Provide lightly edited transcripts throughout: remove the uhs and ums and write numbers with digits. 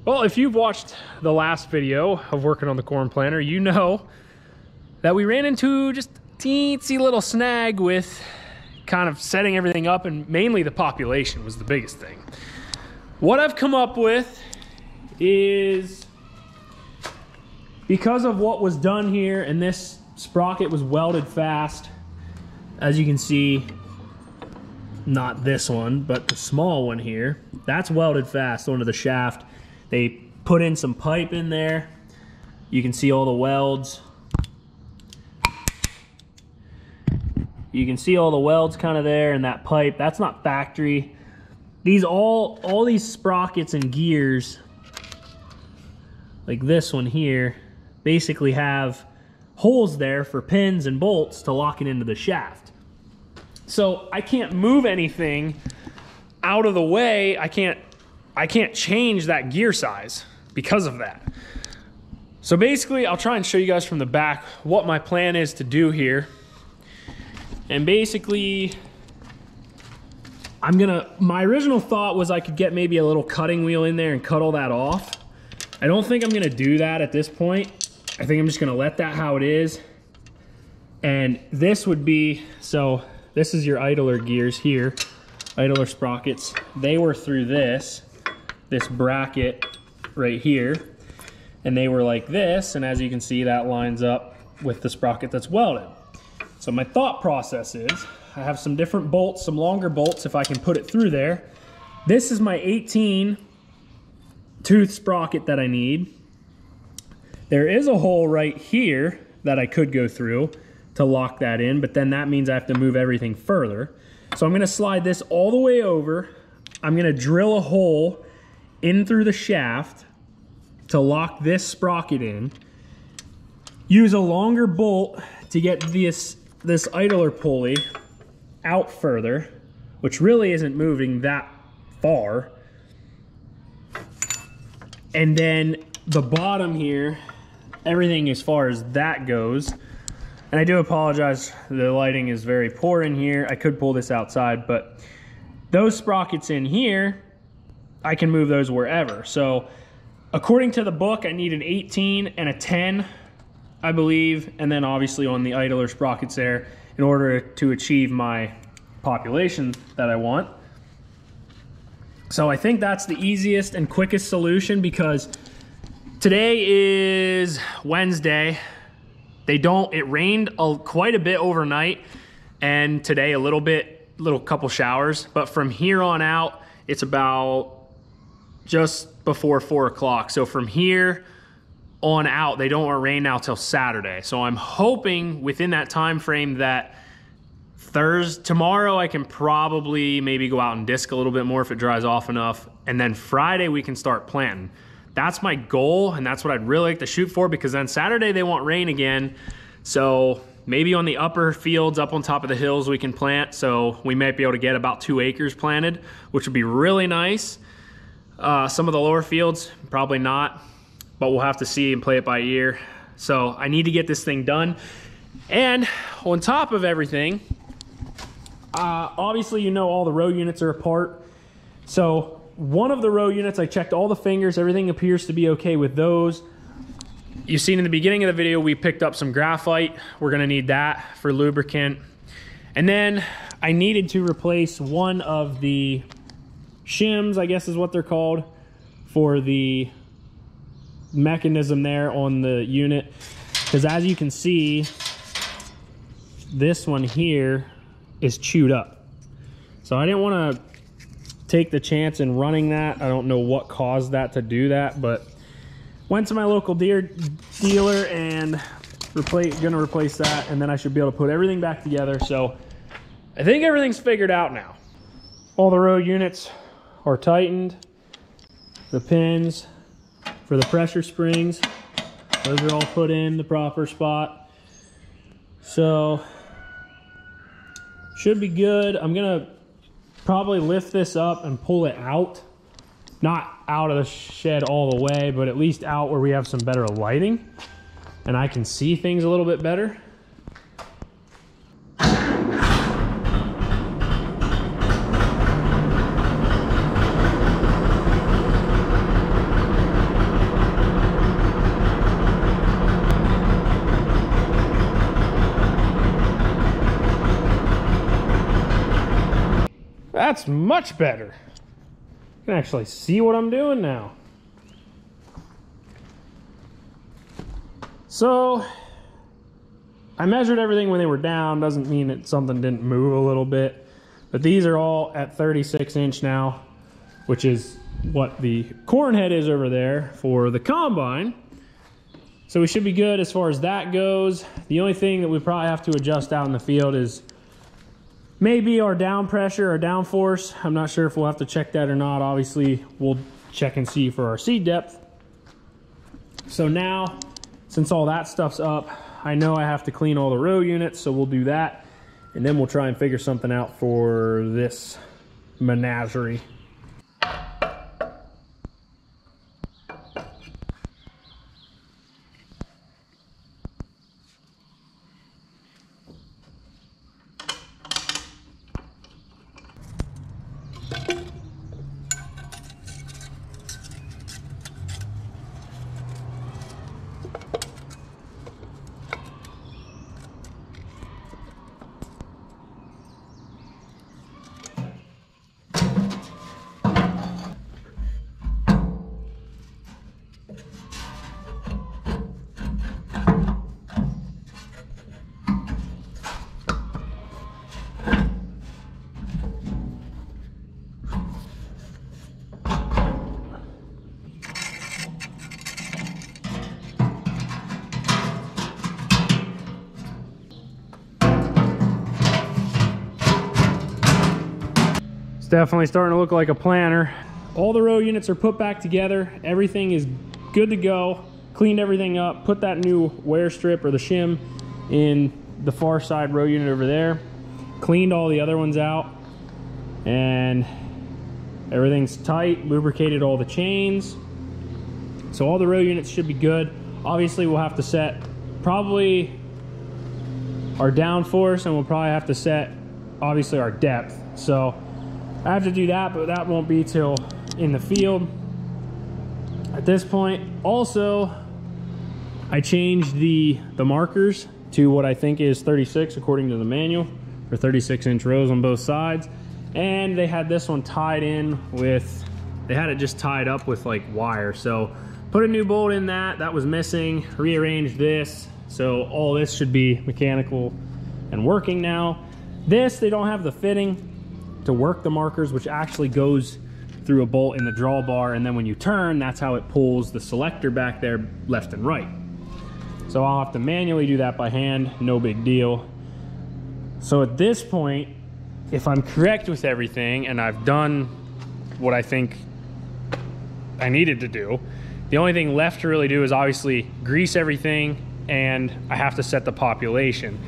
Well, if you've watched the last video of working on the corn planter, you know that we ran into just a teensy little snag with kind of setting everything up, and mainly the population was the biggest thing. What I've come up with is, because of what was done here, and this sprocket was welded fast, as you can see, not this one, but the small one here, that's welded fast onto the shaft. They put in some pipe in there. You can see all the welds. You can see all the welds kind of there, and that pipe, that's not factory. These all these sprockets and gears, like this one here, basically have holes there for pins and bolts to lock it into the shaft. So I can't move anything out of the way. I can't change that gear size because of that. So basically, I'll try and show you guys from the back what my plan is to do here. And basically, my original thought was I could get maybe a little cutting wheel in there and cut all that off. I don't think I'm gonna do that at this point. I think I'm just gonna let that how it is. And this would be, so this is your idler gears here, idler sprockets. They were through this bracket right here, and they were like this, and as you can see, that lines up with the sprocket that's welded. So my thought process is, I have some different bolts, some longer bolts if I can put it through there. This is my 18 tooth sprocket that I need. There is a hole right here that I could go through to lock that in, but then that means I have to move everything further. So I'm gonna slide this all the way over. I'm gonna drill a hole in through the shaft to lock this sprocket in. Use a longer bolt to get this idler pulley out further, which really isn't moving that far. And then the bottom here, everything as far as that goes. And I do apologize, the lighting is very poor in here. I could pull this outside, but those sprockets in here, I can move those wherever. So according to the book, I need an 18 and a 10, I believe, and then obviously on the idler sprockets there in order to achieve my population that I want. So I think that's the easiest and quickest solution, because today is Wednesday. It rained quite a bit overnight, and today a little couple showers, but from here on out, it's about just before 4 o'clock. So from here on out, they don't rain now till Saturday. So I'm hoping within that time frame that tomorrow I can probably maybe go out and disc a little bit more if it dries off enough, and then Friday we can start planting. That's my goal, and that's what I'd really like to shoot for, because then Saturday they want rain again. So maybe on the upper fields up on top of the hills we can plant, so we might be able to get about 2 acres planted, which would be really nice. Some of the lower fields, probably not, but we'll have to see and play it by ear. So I need to get this thing done. And on top of everything, obviously you know all the row units are apart. So one of the row units, I checked all the fingers, everything appears to be okay with those. You've seen in the beginning of the video, we picked up some graphite. We're gonna need that for lubricant. And then I needed to replace one of the shims, I guess is what they're called, for the mechanism there on the unit. Because as you can see, this one here is chewed up. So I didn't want to take the chance in running that. I don't know what caused that to do that, but went to my local Deere dealer and gonna replace that, and then I should be able to put everything back together. So I think everything's figured out now. All the row units are tightened. The pins for the pressure springs, those are all put in the proper spot. So should be good. I'm gonna probably lift this up and pull it out. Not out of the shed all the way, but at least out where we have some better lighting and I can see things a little bit better. That's much better. I can actually see what I'm doing now. So I measured everything when they were down. Doesn't mean that something didn't move a little bit, but these are all at 36 inch now, which is what the corn head is over there for the combine. So we should be good as far as that goes. The only thing that we probably have to adjust out in the field is maybe our down pressure or down force. I'm not sure if we'll have to check that or not. Obviously, we'll check and see for our seed depth. So now, since all that stuff's up, I know I have to clean all the row units, so we'll do that. And then we'll try and figure something out for this menagerie. It's definitely starting to look like a planter. All the row units are put back together. Everything is good to go. Cleaned everything up, put that new wear strip or the shim in the far side row unit over there. Cleaned all the other ones out, and everything's tight. Lubricated all the chains. So all the row units should be good. Obviously we'll have to set probably our down force, and we'll probably have to set obviously our depth. So I have to do that, but that won't be till in the field. At this point, also, I changed the markers to what I think is 36 according to the manual, for 36-inch rows on both sides. And they had this one tied in with, they had it just tied up with like wire. So put a new bolt in that was missing, rearranged this. So all this should be mechanical and working now. This, they don't have the fitting to work the markers, which actually goes through a bolt in the drawbar, and then when you turn, that's how it pulls the selector back there left and right. So I'll have to manually do that by hand, no big deal. So at this point, if I'm correct with everything and I've done what I think I needed to do, the only thing left to really do is obviously grease everything, and I have to set the population.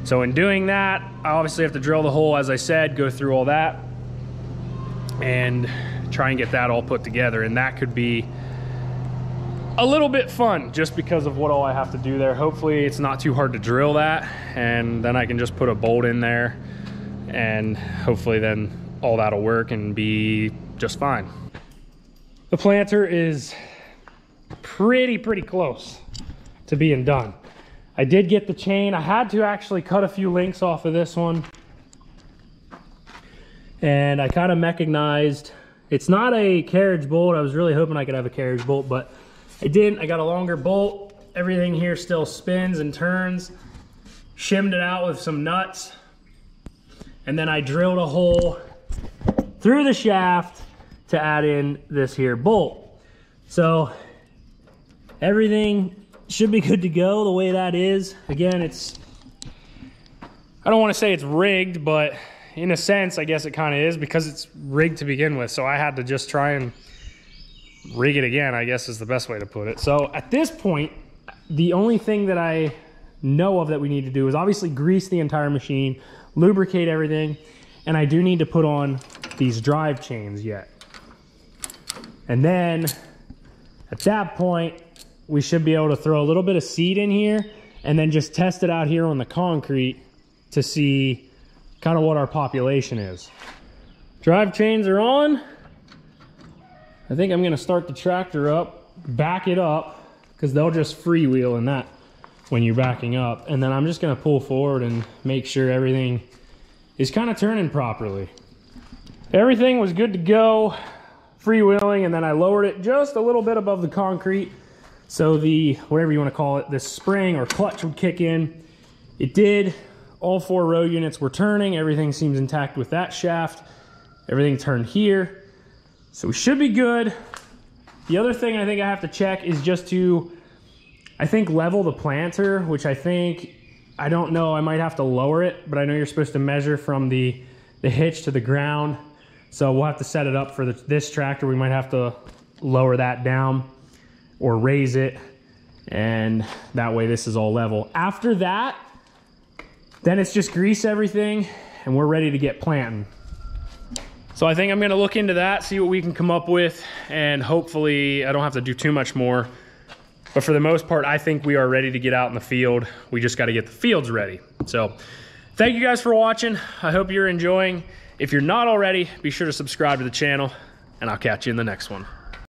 So in doing that, I obviously have to drill the hole, as I said, go through all that and try and get that all put together. And that could be a little bit fun just because of what all I have to do there. Hopefully it's not too hard to drill that, and then I can just put a bolt in there, and hopefully then all that'll work and be just fine. The planter is pretty close to being done. I did get the chain. I had to actually cut a few links off of this one. And I kind of mechanized. It's not a carriage bolt. I was really hoping I could have a carriage bolt, but I didn't. I got a longer bolt. Everything here still spins and turns. Shimmed it out with some nuts. And then I drilled a hole through the shaft to add in this here bolt. So everything should be good to go the way that is. Again, it's, I don't want to say it's rigged, but in a sense, I guess it kind of is, because it's rigged to begin with. So I had to just try and rig it again, I guess is the best way to put it. So at this point, the only thing that I know of that we need to do is obviously grease the entire machine, lubricate everything, and I do need to put on these drive chains yet. And then at that point, we should be able to throw a little bit of seed in here and then just test it out here on the concrete to see kind of what our population is. Drive chains are on. I think I'm gonna start the tractor up, back it up, because they'll just freewheel in that when you're backing up. And then I'm just gonna pull forward and make sure everything is kind of turning properly. Everything was good to go, freewheeling, and then I lowered it just a little bit above the concrete so the, whatever you want to call it, the spring or clutch would kick in. It did. All 4 row units were turning. Everything seems intact with that shaft. Everything turned here. So we should be good. The other thing I think I have to check is just to, I think, level the planter, which I don't know, I might have to lower it, but I know you're supposed to measure from the hitch to the ground. So we'll have to set it up for this tractor. We might have to lower that down or raise it, and that way this is all level. After that, then it's just grease everything and we're ready to get planting. So I think I'm gonna look into that, see what we can come up with, and hopefully I don't have to do too much more. But for the most part, I think we are ready to get out in the field. We just gotta get the fields ready. So thank you guys for watching. I hope you're enjoying. If you're not already, be sure to subscribe to the channel, and I'll catch you in the next one.